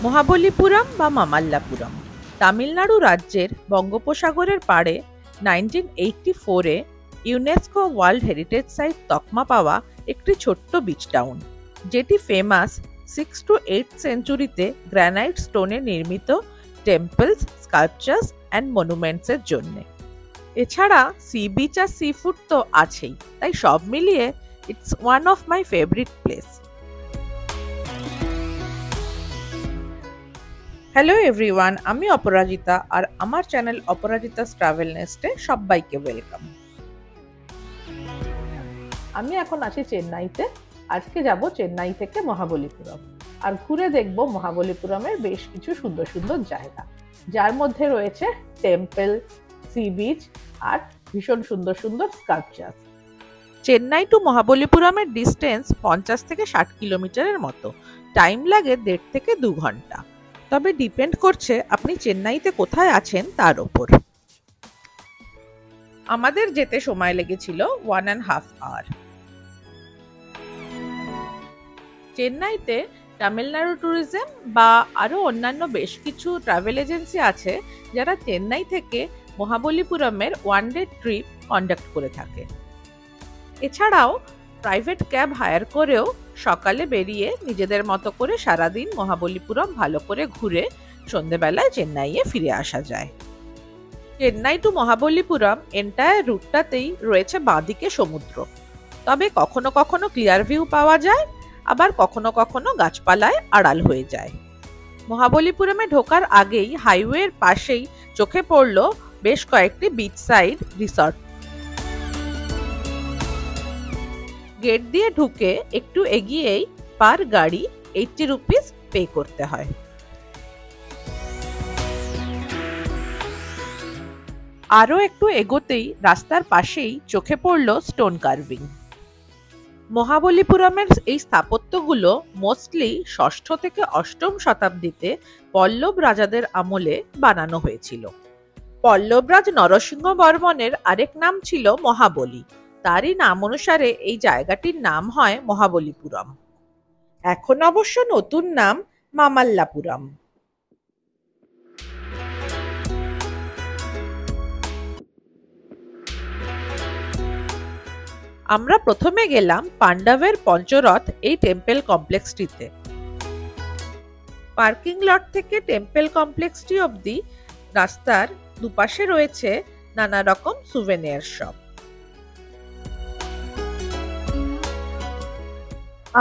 মহাবলীপুরম বা মামাল্লাপুরম তামিলনাড়ু রাজ্যের বঙ্গোপসাগরের পাড়ে 1984-এ ইউনেস্কো ওয়ার্ল্ড হেরিটেজ সাইট তকমা পাওয়া একটি ছোট্ট বিচ টাউন, যেটি ফেমাস 6 to 8 সেঞ্চুরিতে গ্রানাইট স্টোনে নির্মিত টেম্পলস, স্কাল্পচার্স অ্যান্ড মনুমেন্টসের জন্য। এছাড়া সি বিচ আর সি ফুড তো আছেই, তাই সব মিলিয়ে it's one of my favourite place. Hello everyone, আমি অপরাজিতা আর আমার চ্যানেল অপরাজিতাস ট্রাভেল নেস্টে সবাইকে ওয়েলকাম। আমি এখন আছি চেন্নাইতে। আজকে যাব চেন্নাই থেকে মহাবলীপুরম আর ঘুরে দেখব মহাবলীপুরমের বেশ কিছু সুন্দর সুন্দর জায়গা, যার মধ্যে রয়েছে টেম্পল, সি বিচ আর ভীষণ সুন্দর সুন্দর স্কাল্পচার। চেন্নাই টু মহাবলীপুরমের ডিস্টেন্স 50 থেকে 60 কিলোমিটারের মতো। টাইম লাগে 1.5 থেকে 2 ঘন্টা। তবে ডিপেন্ড করছে আপনি চেন্নাইতে কোথায় আছেন তার ওপর। আমাদের যেতে সময় লেগেছিল 1.5 আওয়ার। চেন্নাইতে তামিলনাড়ু ট্যুরিজম বা আরও অন্যান্য বেশ কিছু ট্রাভেল এজেন্সি আছে, যারা চেন্নাই থেকে মহাবলীপুরমের 1 ডে ট্রিপ কন্ডাক্ট করে থাকে। এছাড়াও প্রাইভেট ক্যাব হায়ার করেও সকালে বেরিয়ে নিজেদের মতো করে সারাদিন মহাবলীপুরম ভালো করে ঘুরে সন্ধেবেলায় চেন্নাইয়ে ফিরে আসা যায়। চেন্নাই টু মহাবলীপুরম এন্টায়ার রুটটাতেই রয়েছে বাঁদিকে সমুদ্র, তবে কখনো কখনো ক্লিয়ার ভিউ পাওয়া যায়, আবার কখনো কখনো গাছপালায় আড়াল হয়ে যায়। মহাবলীপুরমে ঢোকার আগেই হাইওয়ের পাশেই চোখে পড়ল বেশ কয়েকটি বিচ সাইড রিসর্ট। গেট দিয়ে ঢুকে একটু এগিয়েই পার গাড়ি 80 রুপিস পে করতে হয়। আরও একটু এগোতেই রাস্তার পাশেই চোখে পড়ল স্টোন কার্ভিং। মহাবলীপুরমের এই স্থাপত্যগুলো মোস্টলি 6ষ্ঠ থেকে 8ম শতাব্দীতে পল্লব রাজাদের আমলে বানানো হয়েছিল। পল্লবরাজ নরসিংহ বর্মনের আরেক নাম ছিল মহাবলী। তারই নাম অনুসারে এই জায়গাটির নাম হয় মহাবলীপুরম। এখন অবশ্য নতুন নাম মামাল্লাপুরম। আমরা প্রথমে গেলাম পাণ্ডবের পঞ্চরথ এই টেম্পল কমপ্লেক্সটিতে। পার্কিং লট থেকে টেম্পল কমপ্লেক্সটি অবধি রাস্তার দুপাশে রয়েছে নানা রকম সুভেনিয়ার শপ।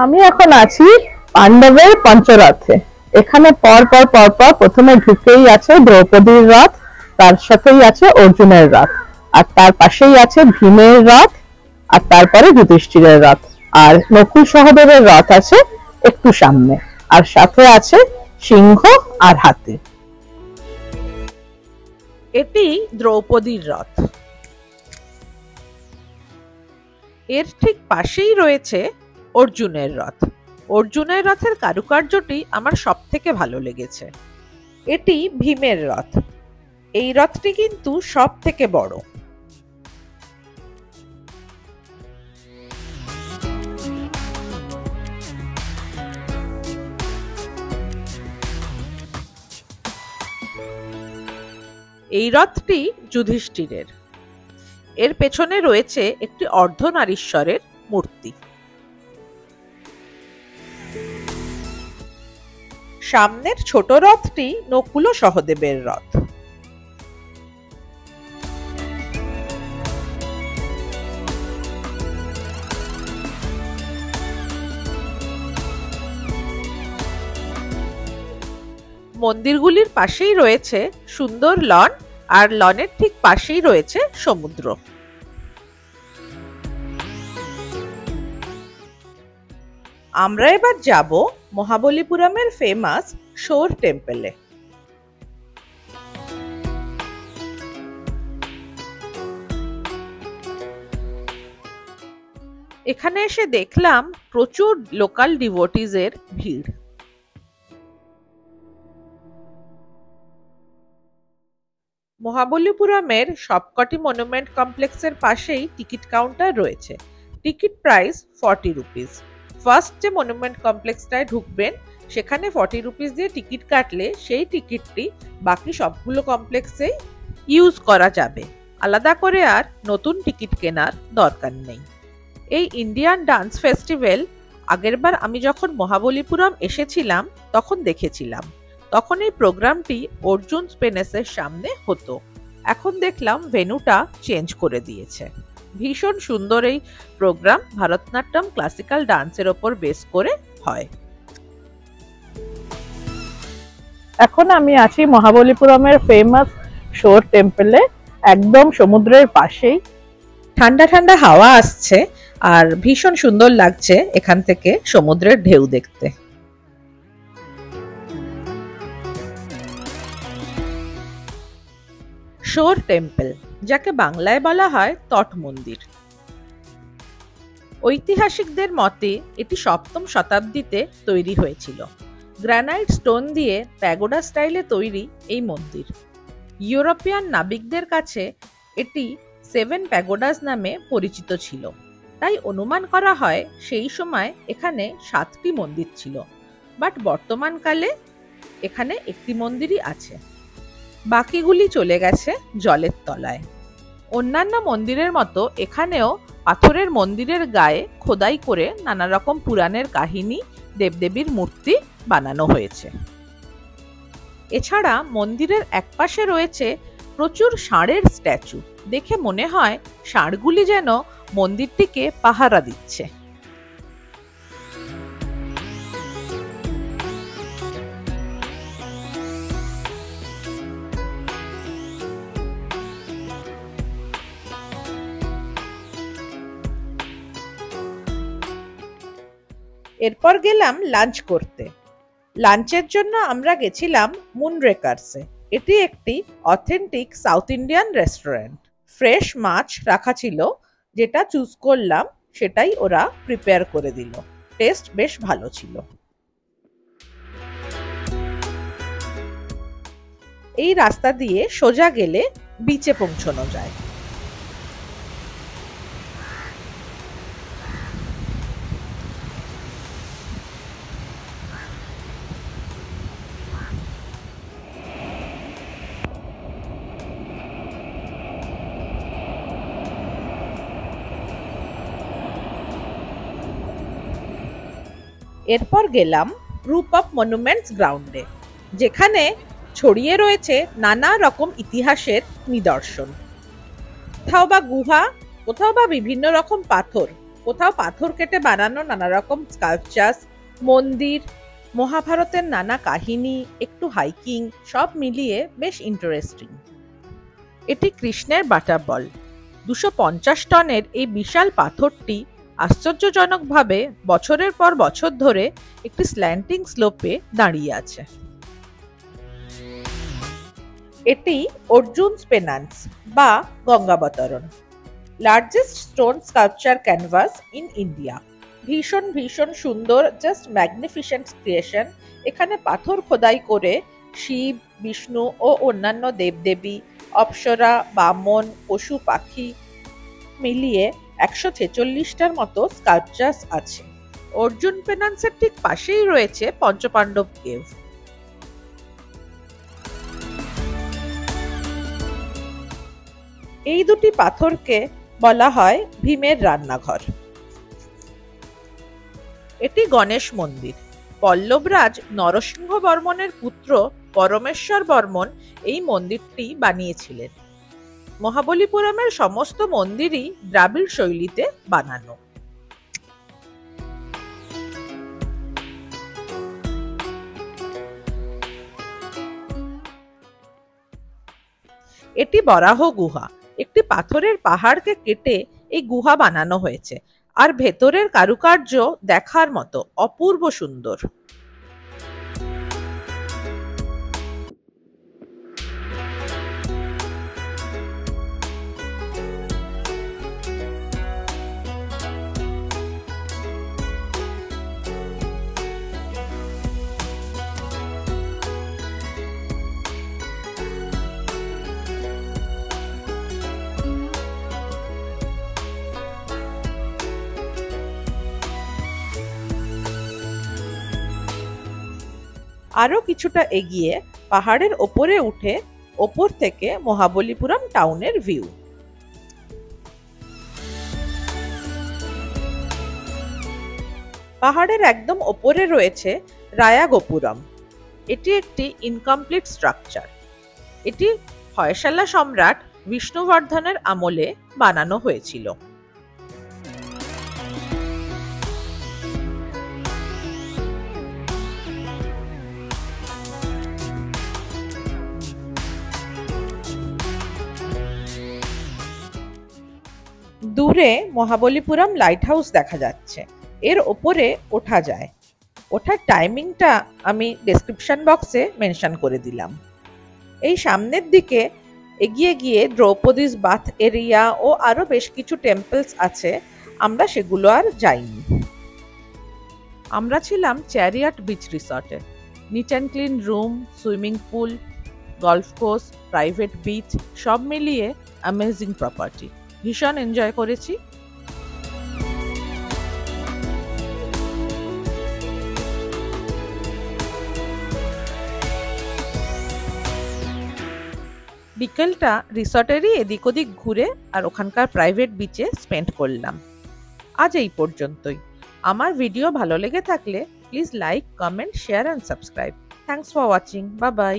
আমি এখন আছি পাণ্ডবের পঞ্চরথে। এখানে পর পর প্রথমে ঢুকেই আছে দ্রৌপদীর রথ, তার সাথেই আছে অর্জুনের রথ, আর তার পাশেই আছে ভীমের রথ, আর তারপরে যুধিষ্ঠিরের রথ, আর নকুল সহদেবের রথ আছে একটু সামনে, আর সাথে আছে সিংহ আর হাতি। এটি দ্রৌপদীর রথ। এর ঠিক পাশেই রয়েছে অর্জুনের রথ। অর্জুনের রথের কারুকার্যটি আমার সব থেকে ভালো লেগেছে। এটি ভীমের রথ। এই রথটি কিন্তু সব থেকে বড়। এই রথটি যুধিষ্ঠিরের। এর পেছনে রয়েছে একটি অর্ধনারীশ্বরের মূর্তি। সামনের ছোট রথটি নকুল ও সহদেবের রথ। মন্দিরগুলির পাশেই রয়েছে সুন্দর লন, আর লনের ঠিক পাশেই রয়েছে সমুদ্র। আমরা এবার যাব মহাবলীপুরমের ফেমাস শোর টেম্পলে। এখানে এসে দেখলাম প্রচুর লোকাল ডিভোটিজের ভিড়। মহাবলীপুরমের সবকটি মনুমেন্ট কমপ্লেক্সের পাশেই টিকিট কাউন্টার রয়েছে। Ticket price 40 rupees. ফার্স্ট যে মনুমেন্ট কমপ্লেক্সটায় ঢুকবেন সেখানে 40 রুপিস দিয়ে টিকিট কাটলে সেই টিকিটটি বাকি সবগুলো কমপ্লেক্সেই ইউজ করা যাবে, আলাদা করে আর নতুন টিকিট কেনার দরকার নেই। এই ইন্ডিয়ান ডান্স ফেস্টিভ্যাল আগেরবার আমি যখন মহাবলীপুরম এসেছিলাম তখন দেখেছিলাম। তখন এই প্রোগ্রামটি অর্জুন স্পেনেসের সামনে হতো। এখন দেখলাম ভেন্যুটা চেঞ্জ করে দিয়েছে। ভীষণ সুন্দর এই প্রোগ্রাম, ভারতনাট্যম ক্লাসিক্যাল ডান্সের ওপর বেস করে হয়। এখন আমি আছি মহাবলীপুরমের ফেমাস শোর টেম্পলে, একদম সমুদ্রের পাশেই। ঠান্ডা ঠান্ডা হাওয়া আসছে আর ভীষণ সুন্দর লাগছে এখান থেকে সমুদ্রের ঢেউ দেখতে। শোর টেম্পল, যাকে বাংলায় বলা হয় তট মন্দির। ঐতিহাসিকদের মতে এটি 7ম শতাব্দীতে তৈরি হয়েছিল। গ্রানাইট স্টোন দিয়ে প্যাগোডা স্টাইলে তৈরি এই মন্দির। ইউরোপিয়ান নাবিকদের কাছে এটি 7 প্যাগোডাস নামে পরিচিত ছিল। তাই অনুমান করা হয় সেই সময় এখানে 7টি মন্দির ছিল, বাট বর্তমানকালে এখানে একটি মন্দিরই আছে, বাকিগুলি চলে গেছে জলের তলায়। অন্যান্য মন্দিরের মতো এখানেও পাথরের মন্দিরের গায়ে খোদাই করে নানা রকম পুরাণের কাহিনী, দেবদেবীর মূর্তি বানানো হয়েছে। এছাড়া মন্দিরের একপাশে রয়েছে প্রচুর ষাঁড়ের স্ট্যাচু। দেখে মনে হয় ষাঁড়গুলি যেন মন্দিরটিকে পাহারা দিচ্ছে। এরপর গেলাম লাঞ্চ করতে। লাঞ্চের জন্য আমরা গেছিলাম মুনরেকার্সে। এটি একটি authentic south Indian restaurant. Fresh মাছ রাখা ছিল, যেটা চুজ করলাম সেটাই ওরা প্রিপেয়ার করে দিল। টেস্ট বেশ ভালো ছিল। এই রাস্তা দিয়ে সোজা গেলে বিচে পৌঁছানো যায়। এরপর গেলাম গ্রুপ অফ মনুমেন্টস গ্রাউন্ডে, যেখানে ছড়িয়ে রয়েছে নানা রকম ইতিহাসের নিদর্শন। কোথাও বা গুহা, কোথাও বা বিভিন্ন রকম পাথর, কোথাও পাথর কেটে বানানো নানা রকম স্কাল্পচার্স, মন্দির, মহাভারতের নানা কাহিনী, একটু হাইকিং, সব মিলিয়ে বেশ ইন্টারেস্টিং। এটি কৃষ্ণের বাটার বল। 250 টনের এই বিশাল পাথরটি আশ্চর্যজনকভাবে বছরের পর বছর ধরে একটি স্ল্যান্টিং স্লোপে দাঁড়িয়ে আছে। এটি অর্জুন পেনান্স বা Gangavataran, largest stone sculpture canvas in India. ভীষণ ভীষণ সুন্দর, জাস্ট ম্যাগনিফিসেন্ট ক্রিয়েশন। এখানে পাথর খোদাই করে শিব, বিষ্ণু ও অন্যান্য দেবদেবী, অপ্সরা, বামন, পশু পাখি মিলিয়ে 146টার মতো স্কাল্পচার্স আছে। অর্জুন পেনান্সের ঠিক পাশেই রয়েছে পঞ্চপাণ্ডব কেভ। এই দুটি পাথরকে বলা হয় ভীমের রান্নাঘর। এটি গণেশ মন্দির। পল্লবরাজ নরসিংহ বর্মনের পুত্র পরমেশ্বর বর্মন এই মন্দিরটি বানিয়েছিলেন। মহাবলীপুরমের সমস্ত মন্দিরই দ্রাবিড় শৈলীতে বানানো। এটি বরাহ গুহা। একটি পাথরের পাহাড়কে কেটে এই গুহা বানানো হয়েছে, আর ভেতরের কারুকার্য দেখার মতো অপূর্ব সুন্দর। আরও কিছুটা এগিয়ে পাহাড়ের ওপরে উঠে ওপর থেকে মহাবলীপুরম টাউনের ভিউ। পাহাড়ের একদম ওপরে রয়েছে রায়া গোপুরম। এটি একটি ইনকমপ্লিট স্ট্রাকচার। এটি হয়শালা সম্রাট বিষ্ণুবর্ধনের আমলে বানানো হয়েছিল। দূরে মহাবলীপুরম লাইট হাউস দেখা যাচ্ছে। এর ওপরে ওঠা যায়। ওঠার টাইমিংটা আমি ডেসক্রিপশন বক্সে মেনশন করে দিলাম। এই সামনের দিকে এগিয়ে গিয়ে দ্রৌপদীস বাথ এরিয়া ও আরো বেশ কিছু টেম্পলস আছে, আমরা সেগুলো আর যাইনি। আমরা ছিলাম চ্যারিয়ট বিচ রিসর্টে। Neat and clean room, swimming pool, golf course, private beach সব মিলিয়ে অ্যামেজিং প্রপার্টি। ভীষণ এনজয় করেছি। বিকেলটা রিসর্টেরই এদিক ওদিক ঘুরে আর ওখানকার প্রাইভেট বিচে স্পেন্ড করলাম। আজ এই পর্যন্তই। আমার ভিডিও ভালো লেগে থাকলে please like, comment, share and subscribe. Thanks for watching. Bye bye.